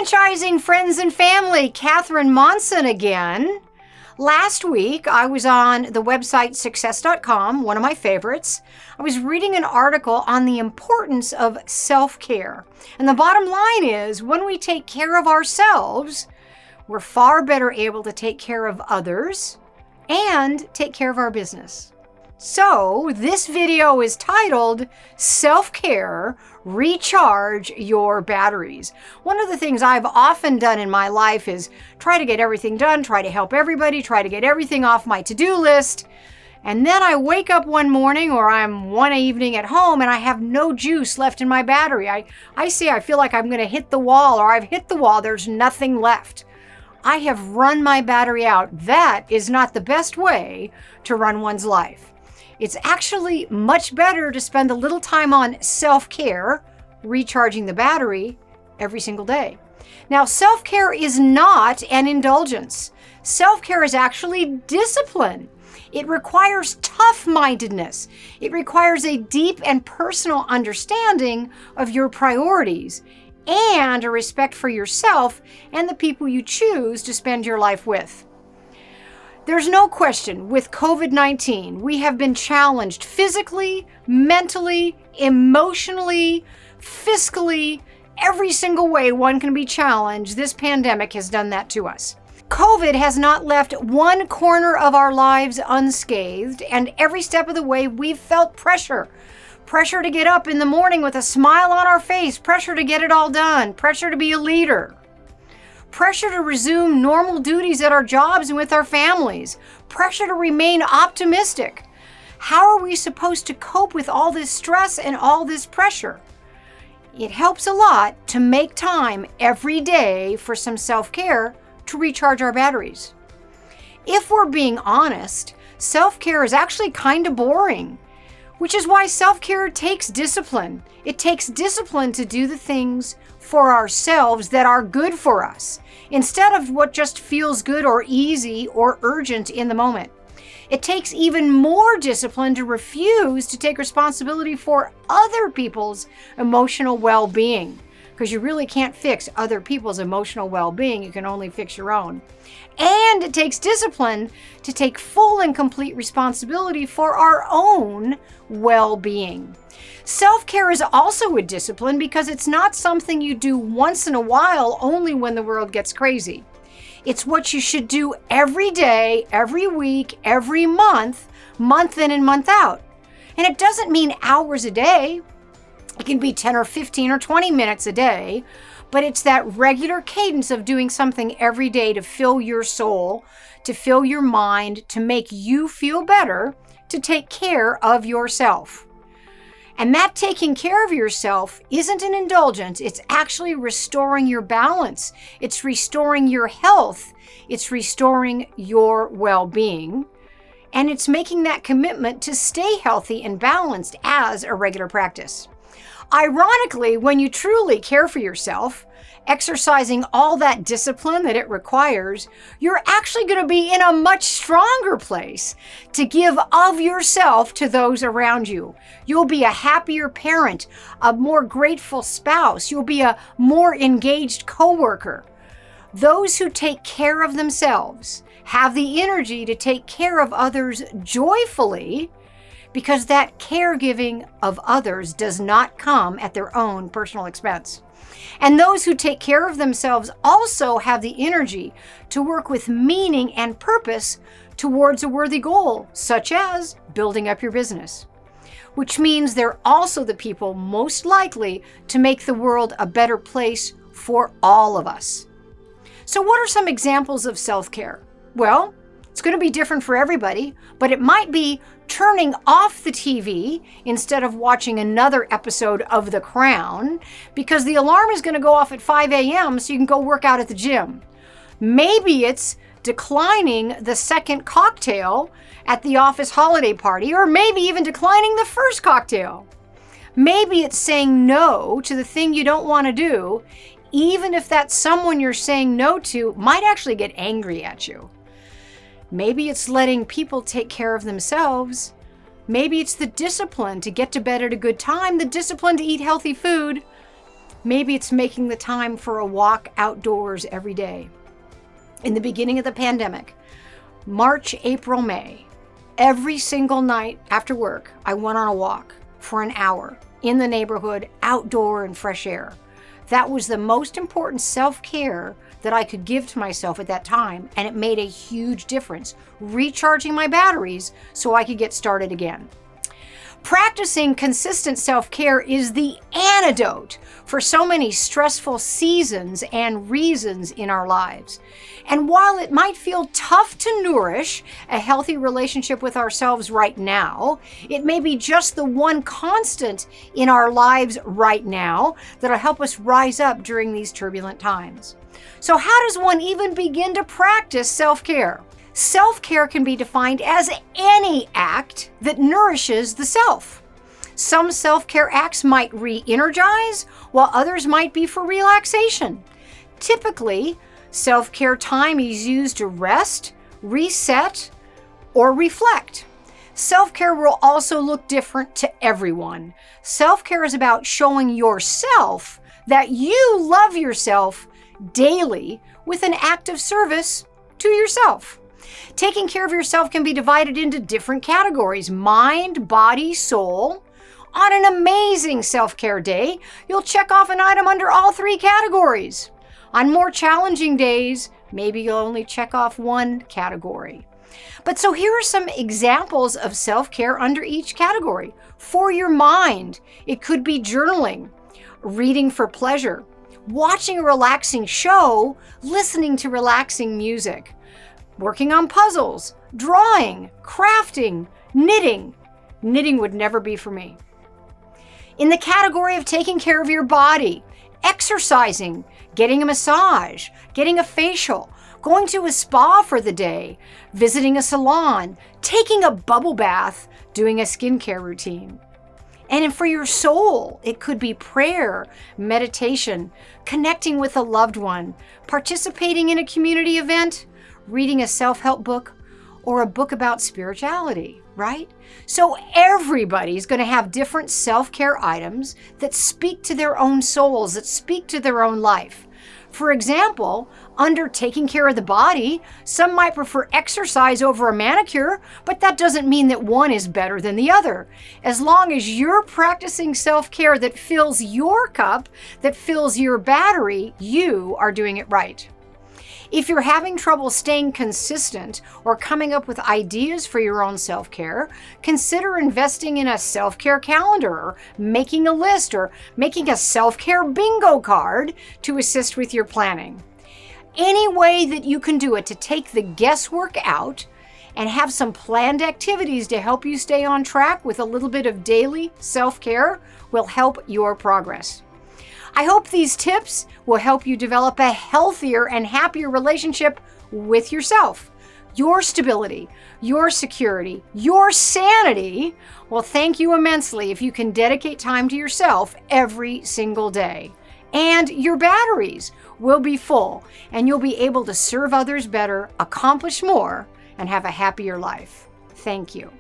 Franchising friends and family, Catherine Monson again. Last week, I was on the website success.com, one of my favorites. I was reading an article on the importance of self-care. And the bottom line is, when we take care of ourselves, we're far better able to take care of others and take care of our business. So, this video is titled, Self-Care, Recharge Your Batteries. One of the things I've often done in my life is try to get everything done, try to help everybody, try to get everything off my to-do list. And then I wake up one morning or I'm one evening at home and I have no juice left in my battery. I feel like I'm going to hit the wall, or I've hit the wall, there's nothing left. I have run my battery out. That is not the best way to run one's life. It's actually much better to spend a little time on self-care, recharging the battery, every single day. Now, self-care is not an indulgence. Self-care is actually discipline. It requires tough-mindedness. It requires a deep and personal understanding of your priorities and a respect for yourself and the people you choose to spend your life with. There's no question, with COVID-19, we have been challenged physically, mentally, emotionally, fiscally, every single way one can be challenged. This pandemic has done that to us. COVID has not left one corner of our lives unscathed, and every step of the way we've felt pressure. Pressure to get up in the morning with a smile on our face, pressure to get it all done, pressure to be a leader. Pressure to resume normal duties at our jobs and with our families. Pressure to remain optimistic. How are we supposed to cope with all this stress and all this pressure? It helps a lot to make time every day for some self-care to recharge our batteries. If we're being honest, self-care is actually kind of boring, which is why self-care takes discipline. It takes discipline to do the things for ourselves that are good for us, instead of what just feels good or easy or urgent in the moment. It takes even more discipline to refuse to take responsibility for other people's emotional well-being, because you really can't fix other people's emotional well-being. You can only fix your own. And it takes discipline to take full and complete responsibility for our own well-being. Self-care is also a discipline because it's not something you do once in a while, only when the world gets crazy. It's what you should do every day, every week, every month, month in and month out. And it doesn't mean hours a day. It can be 10 or 15 or 20 minutes a day, but it's that regular cadence of doing something every day to fill your soul, to fill your mind, to make you feel better, to take care of yourself. And that taking care of yourself isn't an indulgence. It's actually restoring your balance. It's restoring your health. It's restoring your well-being. And it's making that commitment to stay healthy and balanced as a regular practice. Ironically, when you truly care for yourself, exercising all that discipline that it requires, you're actually going to be in a much stronger place to give of yourself to those around you. You'll be a happier parent, a more grateful spouse. You'll be a more engaged coworker. Those who take care of themselves have the energy to take care of others joyfully, because that caregiving of others does not come at their own personal expense. And those who take care of themselves also have the energy to work with meaning and purpose towards a worthy goal, such as building up your business. Which means they're also the people most likely to make the world a better place for all of us. So what are some examples of self-care? Well, it's going to be different for everybody, but it might be turning off the TV instead of watching another episode of The Crown, because the alarm is going to go off at 5 a.m. so you can go work out at the gym. Maybe it's declining the second cocktail at the office holiday party, or maybe even declining the first cocktail. Maybe it's saying no to the thing you don't want to do, even if that someone you're saying no to might actually get angry at you. Maybe it's letting people take care of themselves. Maybe it's the discipline to get to bed at a good time, the discipline to eat healthy food. Maybe it's making the time for a walk outdoors every day. In the beginning of the pandemic, March, April, May, every single night after work, I went on a walk for an hour in the neighborhood, outdoor and fresh air. That was the most important self-care that I could give to myself at that time, and it made a huge difference, recharging my batteries so I could get started again. Practicing consistent self-care is the antidote for so many stressful seasons and reasons in our lives. And while it might feel tough to nourish a healthy relationship with ourselves right now, it may be just the one constant in our lives right now that'll help us rise up during these turbulent times. So how does one even begin to practice self-care? Self-care can be defined as any act that nourishes the self. Some self-care acts might re-energize, while others might be for relaxation. Typically, self-care time is used to rest, reset, or reflect. Self-care will also look different to everyone. Self-care is about showing yourself that you love yourself daily with an act of service to yourself. Taking care of yourself can be divided into different categories: mind, body, soul. On an amazing self-care day, you'll check off an item under all three categories. On more challenging days, maybe you'll only check off one category. But so here are some examples of self-care under each category. For your mind, it could be journaling, reading for pleasure, watching a relaxing show, listening to relaxing music, working on puzzles, drawing, crafting, knitting. Knitting would never be for me. In the category of taking care of your body, exercising, getting a massage, getting a facial, going to a spa for the day, visiting a salon, taking a bubble bath, doing a skincare routine. And for your soul, it could be prayer, meditation, connecting with a loved one, participating in a community event, reading a self-help book, or a book about spirituality, right? So everybody's going to have different self-care items that speak to their own souls, that speak to their own life. For example, under taking care of the body, some might prefer exercise over a manicure, but that doesn't mean that one is better than the other. As long as you're practicing self-care that fills your cup, that fills your battery, you are doing it right. If you're having trouble staying consistent or coming up with ideas for your own self-care, consider investing in a self-care calendar, or making a list, or making a self-care bingo card to assist with your planning. Any way that you can do it to take the guesswork out and have some planned activities to help you stay on track with a little bit of daily self-care will help your progress. I hope these tips will help you develop a healthier and happier relationship with yourself. Your stability, your security, your sanity will thank you immensely if you can dedicate time to yourself every single day. And your batteries will be full, and you'll be able to serve others better, accomplish more, and have a happier life. Thank you.